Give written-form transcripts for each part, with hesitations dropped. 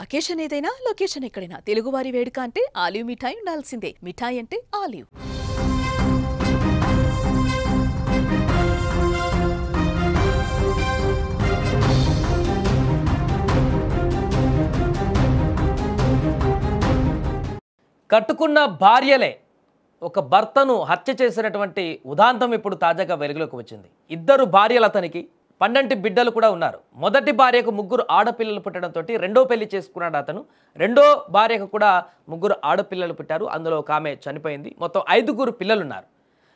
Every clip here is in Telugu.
అకేషన్ ఏదైనా లొకేషన్ ఎక్కడైనా తెలుగువారి వేడుక అంటే ఆలివ్ మిఠాయి ఉండాల్సిందే. మిఠాయి అంటే ఆలివ్. కట్టుకున్న భార్యలే ఒక భర్తను హత్య చేసినటువంటి ఉదాంతం ఇప్పుడు తాజాగా వెలుగులోకి వచ్చింది. ఇద్దరు భార్యలు అతనికి 12 బిడ్డలు కూడా ఉన్నారు. మొదటి భార్యకు 3 ఆడపిల్లలు పుట్టడంతో రెండో పెళ్లి చేసుకున్నాడు అతను. రెండో భార్యకు కూడా 3 ఆడపిల్లలు పుట్టారు. అందులో ఒక ఆమె చనిపోయింది. మొత్తం 5 పిల్లలు ఉన్నారు.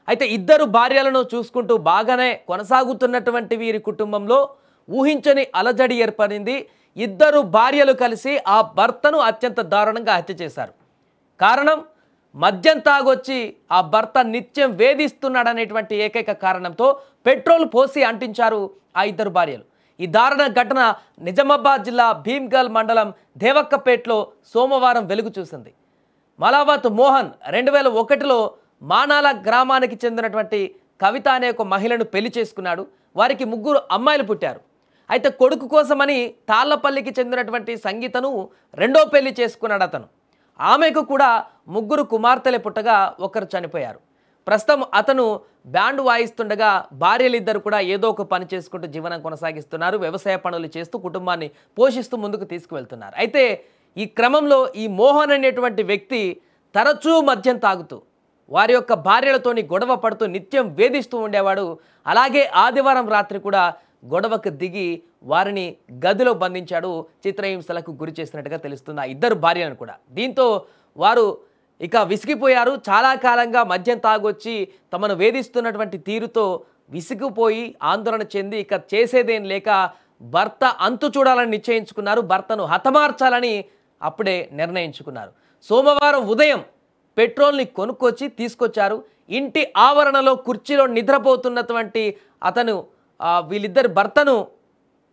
అయితే ఇద్దరు భార్యలను చూసుకుంటూ బాగానే కొనసాగుతున్నటువంటి వీరి కుటుంబంలో ఊహించని అలజడి ఏర్పడింది. ఇద్దరు భార్యలు కలిసి ఆ భర్తను అత్యంత దారుణంగా హత్య చేశారు. కారణం మద్యం తాగొచ్చి ఆ భర్త నిత్యం వేధిస్తున్నాడనేటువంటి ఏకైక కారణంతో పెట్రోల్ పోసి అంటించారు ఆ ఇద్దరు భార్యలు. ఈ దారుణ ఘటన నిజామాబాద్ జిల్లా భీమ్గల్ మండలం దేవక్కపేటలో సోమవారం వెలుగు చూసింది. మలావత్ మోహన్ 2001లో మానాల గ్రామానికి చెందినటువంటి కవిత అనే ఒక మహిళను పెళ్లి చేసుకున్నాడు. వారికి 3 అమ్మాయిలు పుట్టారు. అయితే కొడుకు కోసమని తాళ్లపల్లికి చెందినటువంటి సంగీతను రెండో పెళ్లి చేసుకున్నాడు అతను. ఆమెకు కూడా 3 కుమార్తెలు పుట్టగా ఒకరు చనిపోయారు. ప్రస్తుతం అతను బ్యాండ్ వాయిస్తుండగా భార్యలిద్దరు కూడా ఏదో ఒక పని చేసుకుంటూ జీవనం కొనసాగిస్తున్నారు. వ్యవసాయ పనులు చేస్తూ కుటుంబాన్ని పోషిస్తూ ముందుకు తీసుకువెళ్తున్నారు. అయితే ఈ క్రమంలో ఈ మోహన్ అనేటువంటి వ్యక్తి తరచూ మద్యం తాగుతూ వారి యొక్క భార్యలతోని గొడవ పడుతూ నిత్యం వేధిస్తూ ఉండేవాడు. అలాగే ఆదివారం రాత్రి కూడా గొడవకు దిగి వారిని గదిలో బంధించాడు. చిత్రహింసలకు గురి చేసినట్టుగా తెలుస్తుంది ఆ ఇద్దరు భార్యలను కూడా. దీంతో వారు ఇక విసిగిపోయారు. చాలా కాలంగా మద్యం తాగొచ్చి తమను వేధిస్తున్నటువంటి తీరుతో విసిగిపోయి ఆందోళన చెంది ఇక చేసేదేం లేక భర్త అంతు చూడాలని నిశ్చయించుకున్నారు. భర్తను హతమార్చాలని అప్పుడే నిర్ణయించుకున్నారు. సోమవారం ఉదయం పెట్రోల్ని కొనుక్కొచ్చి తీసుకొచ్చారు. ఇంటి ఆవరణలో కుర్చీలో నిద్రపోతున్నటువంటి అతను వీళ్ళిద్దరి భర్తను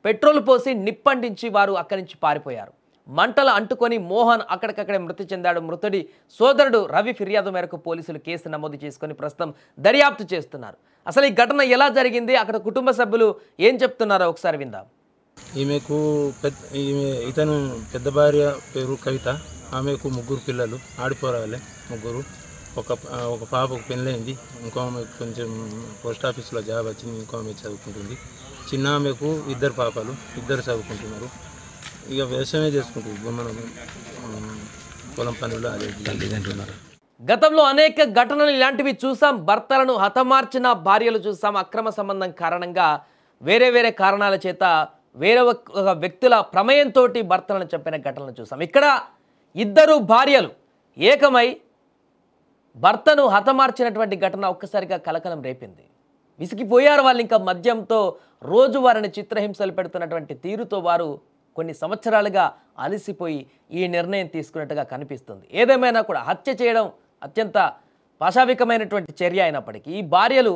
పెట్రోల్ పోసి నిప్పంటించి వారు అక్కడి నుంచి పారిపోయారు. మంటలు అంటుకొని మోహన్ అక్కడికక్కడే మృతి చెందాడు. మృతుడి సోదరుడు రవి ఫిర్యాదు మేరకు పోలీసులు కేసు నమోదు చేసుకొని ప్రస్తుతం దర్యాప్తు చేస్తున్నారు. అసలు ఈ ఘటన ఎలా జరిగింది, అక్కడ కుటుంబ సభ్యులు ఏం చెప్తున్నారో ఒకసారి విందాం. ఇతను పెద్ద భార్య పేరు కవిత. ఆమెకు 3 పిల్లలు, ఆడిపోరాలే 3. ఒక పాపకు పెళ్ళైంది. ఇంకో ఆమెకు కొంచెం పోస్ట్ ఆఫీస్లో జాబ్ వచ్చింది. ఇంకో ఆమె చదువుకుంటుంది. చిన్న ఆమెకు 2 పాపలు, 2 చదువుకుంటున్నారు. ఇక వ్యవసాయమే చేసుకుంటుంది. మనం పొలం పనులు అదే అంటున్నారు. గతంలో అనేక ఘటనలు ఇలాంటివి చూసాం. భర్తలను హతమార్చిన భార్యలు చూసాం. అక్రమ సంబంధం కారణంగా వేరే కారణాల చేత వేరే వ్యక్తుల ప్రమేయంతో భర్తలను చంపిన ఘటనలు చూసాం. ఇక్కడ 2 భార్యలు ఏకమై భర్తను హతమార్చినటువంటి ఘటన ఒక్కసారిగా కలకలం రేపింది. విసిగిపోయారు వాళ్ళు. ఇంకా మద్యంతో రోజు వారిని చిత్రహింసలు పెడుతున్నటువంటి తీరుతో వారు కొన్ని సంవత్సరాలుగా అలసిపోయి ఈ నిర్ణయం తీసుకున్నట్టుగా కనిపిస్తుంది. ఏదేమైనా కూడా హత్య చేయడం అత్యంత పాశావికమైనటువంటి చర్య అయినప్పటికీ ఈ భార్యలు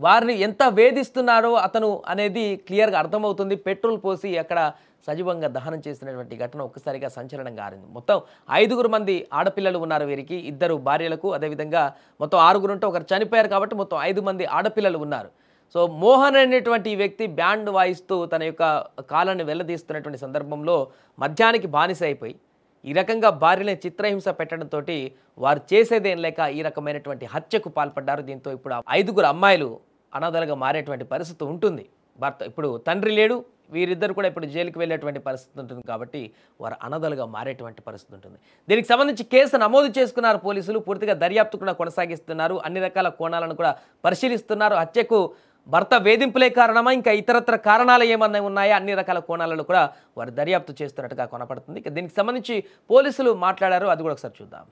వారిని ఎంత వేధిస్తున్నారో అతను అనేది క్లియర్గా అర్థమవుతుంది. పెట్రోల్ పోసి అక్కడ సజీవంగా దహనం చేసినటువంటి ఘటన ఒక్కసారిగా సంచలనంగా ఆరింది. మొత్తం 5 మంది ఆడపిల్లలు ఉన్నారు వీరికి, 2 భార్యలకు. అదేవిధంగా మొత్తం 6 ఉంటే ఒకరు చనిపోయారు కాబట్టి మొత్తం 5 మంది ఆడపిల్లలు ఉన్నారు. సో మోహన్ అనేటువంటి ఈ వ్యక్తి బ్యాండ్ వాయిస్తూ తన యొక్క కాలాన్ని వెల్లదీస్తున్నటువంటి సందర్భంలో మద్యానికి బానిస అయిపోయి ఈ రకంగా భార్యని చిత్రహింస పెట్టడంతో వారు చేసేదేం లేక ఈ రకమైనటువంటి హత్యకు పాల్పడ్డారు. దీంతో ఇప్పుడు 5 అమ్మాయిలు అనాథలుగా మారేటువంటి పరిస్థితి ఉంటుంది. భర్త ఇప్పుడు తండ్రి లేడు, వీరిద్దరు కూడా ఇప్పుడు జైలుకి వెళ్ళేటువంటి పరిస్థితి ఉంటుంది కాబట్టి వారు అనాథలుగా మారేటువంటి పరిస్థితి ఉంటుంది. దీనికి సంబంధించి కేసు నమోదు చేసుకున్నారు పోలీసులు. పూర్తిగా దర్యాప్తు కూడా కొనసాగిస్తున్నారు. అన్ని రకాల కోణాలను కూడా పరిశీలిస్తున్నారు. హత్యకు భర్త వేధింపులే కారణమా, ఇంకా ఇతరత్ర కారణాలు ఏమన్నా ఉన్నాయా, అన్ని రకాల కోణాలను కూడా వారు దర్యాప్తు చేస్తున్నట్టుగా కొనపడుతుంది. దీనికి సంబంధించి పోలీసులు మాట్లాడారు, అది కూడా ఒకసారి చూద్దాం.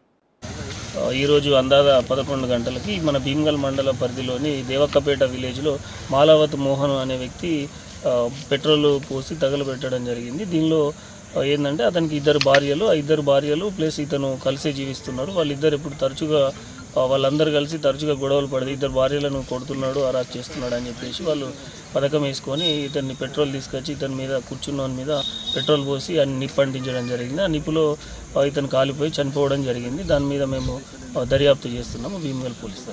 ఈరోజు అందాద 11 గంటలకి మన భీమ్గల్ మండల పరిధిలోని దేవక్కపేట విలేజ్లో మాలావత్ మోహన్ అనే వ్యక్తి పెట్రోల్ పోసి తగలబెట్టడం జరిగింది. దీనిలో ఏంటంటే అతనికి 2 భార్యలు ప్లస్ ఇతను కలిసే జీవిస్తున్నారు. వాళ్ళిద్దరు ఇప్పుడు వాళ్ళందరూ కలిసి తరచుగా గొడవలు పడేది. 2 భార్యలను కొడుతున్నాడు, అరెస్ట్ చేస్తున్నాడు అని చెప్పేసి వాళ్ళు పథకం వేసుకొని ఇతన్ని పెట్రోల్ తీసుకొచ్చి ఇతని మీద కూర్చున్న మీద పెట్రోల్ పోసి అన్ని నిప్పంటించడం జరిగింది. ఆ నిప్పులో ఇతను కాలిపోయి చనిపోవడం జరిగింది. దాని మీద మేము దర్యాప్తు చేస్తున్నాము భీమ్గల్ పోలీసు.